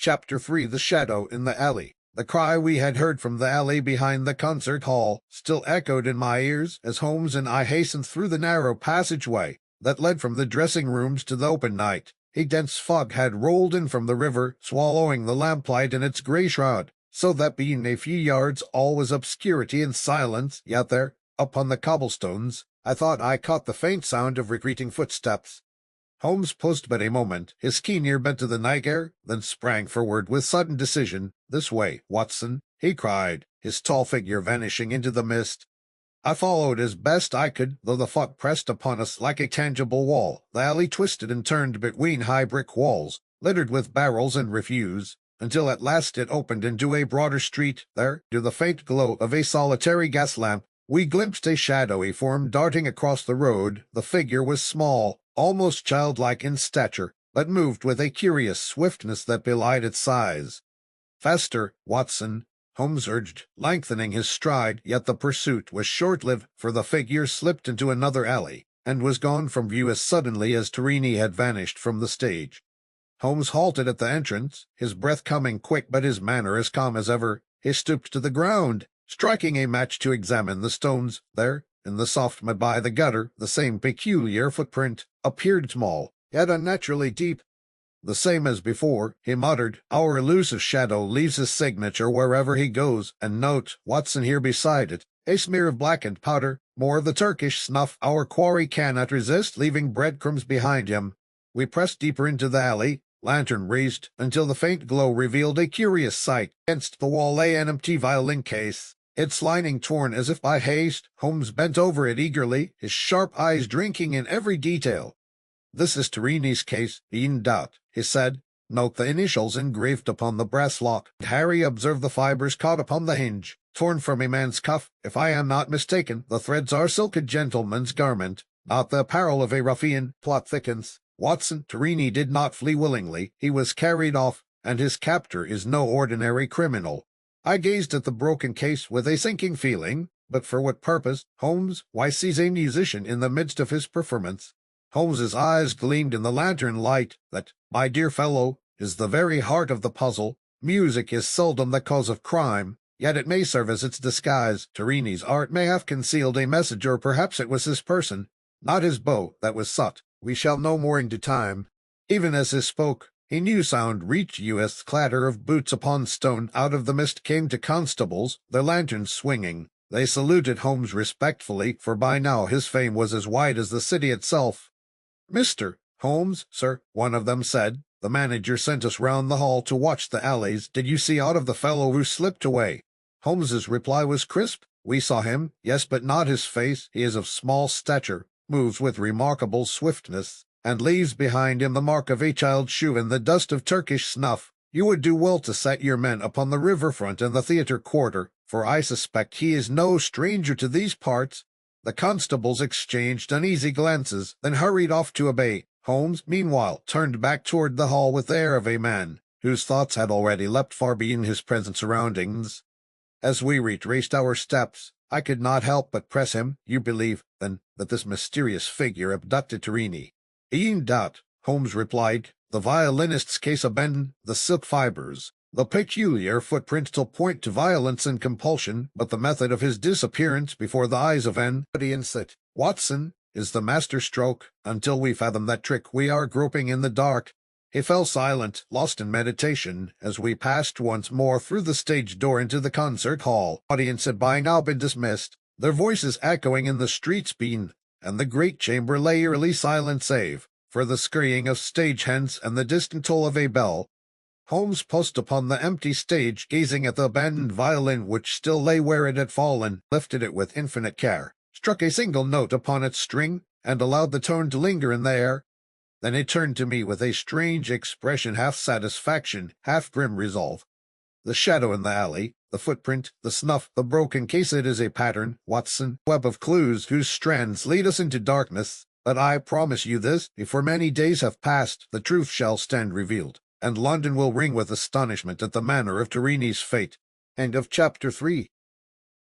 Chapter 3 The Shadow in the Alley. The cry we had heard from the alley behind the concert hall still echoed in my ears as Holmes and I hastened through the narrow passageway that led from the dressing rooms to the open night. A dense fog had rolled in from the river, swallowing the lamplight in its grey shroud, so that being a few yards all was obscurity and silence. Yet there, upon the cobblestones, I thought I caught the faint sound of retreating footsteps. Holmes paused but a moment, his keen ear bent to the night air, then sprang forward with sudden decision. "This way, Watson," he cried, his tall figure vanishing into the mist. I followed as best I could, though the fog pressed upon us like a tangible wall. The alley twisted and turned between high brick walls, littered with barrels and refuse, until at last it opened into a broader street. There, to the faint glow of a solitary gas lamp, we glimpsed a shadowy form darting across the road. The figure was small, almost childlike in stature, but moved with a curious swiftness that belied its size. "Faster, Watson," Holmes urged, lengthening his stride, yet the pursuit was short-lived, for the figure slipped into another alley, and was gone from view as suddenly as Torini had vanished from the stage. Holmes halted at the entrance, his breath coming quick but his manner as calm as ever. He stooped to the ground, striking a match to examine the stones. There, in the soft mud by the gutter, the same peculiar footprint appeared small, yet unnaturally deep. "The same as before," he muttered. "Our elusive shadow leaves his signature wherever he goes, and note, Watson, here beside it, a smear of blackened powder, more of the Turkish snuff our quarry cannot resist, leaving breadcrumbs behind him." We pressed deeper into the alley, lantern raised, until the faint glow revealed a curious sight. Against the wall lay an empty violin case, its lining torn as if by haste. Holmes bent over it eagerly, his sharp eyes drinking in every detail. "This is Torini's case, beyond doubt," he said. "Note the initials engraved upon the brass lock." Harry observed the fibers caught upon the hinge, torn from a man's cuff. If I am not mistaken, the threads are silk, a gentleman's garment, not the apparel of a ruffian. Plot thickens. Watson, Torini did not flee willingly. He was carried off, and his captor is no ordinary criminal. I gazed at the broken case with a sinking feeling. But for what purpose? Holmes, why seize a musician in the midst of his performance? Holmes's eyes gleamed in the lantern light. That, my dear fellow, is the very heart of the puzzle. Music is seldom the cause of crime, yet it may serve as its disguise. Torini's art may have concealed a message, or perhaps it was his person, not his bow, that was sought. We shall know more in due time. Even as he spoke, a new sound reached you as the clatter of boots upon stone. Out of the mist came two constables, their lanterns swinging. They saluted Holmes respectfully, for by now his fame was as wide as the city itself. "Mr. Holmes, sir," one of them said, "the manager sent us round the hall to watch the alleys. Did you see aught of the fellow who slipped away?" Holmes's reply was crisp. "We saw him, yes, but not his face. He is of small stature, moves with remarkable swiftness, and leaves behind him the mark of a child's shoe and the dust of Turkish snuff. You would do well to set your men upon the riverfront and the theatre quarter, for I suspect he is no stranger to these parts." The constables exchanged uneasy glances, then hurried off to obey. Holmes, meanwhile, turned back toward the hall with the air of a man whose thoughts had already leapt far beyond his present surroundings. As we retraced our steps, I could not help but press him. "You believe, then, that this mysterious figure abducted Torini?" "Beyond doubt," Holmes replied. "The violinist's case abandoned, the silk fibers, the peculiar footprint still point to violence and compulsion, but the method of his disappearance before the eyes of an audience, Watson, is the master stroke. Until we fathom that trick, we are groping in the dark." He fell silent, lost in meditation, as we passed once more through the stage door into the concert hall. The audience had by now been dismissed, their voices echoing in the streets beyond, and the great chamber lay eerily silent save for the scurrying of stage hands and the distant toll of a bell. Holmes paused upon the empty stage, gazing at the abandoned violin which still lay where it had fallen, lifted it with infinite care, struck a single note upon its string, and allowed the tone to linger in the air. Then he turned to me with a strange expression, half satisfaction, half grim resolve. "The shadow in the alley, the footprint, the snuff, the broken case, it is a pattern, Watson, web of clues whose strands lead us into darkness. But I promise you this, before many days have passed, the truth shall stand revealed, and London will ring with astonishment at the manner of Torini's fate." End of Chapter 3.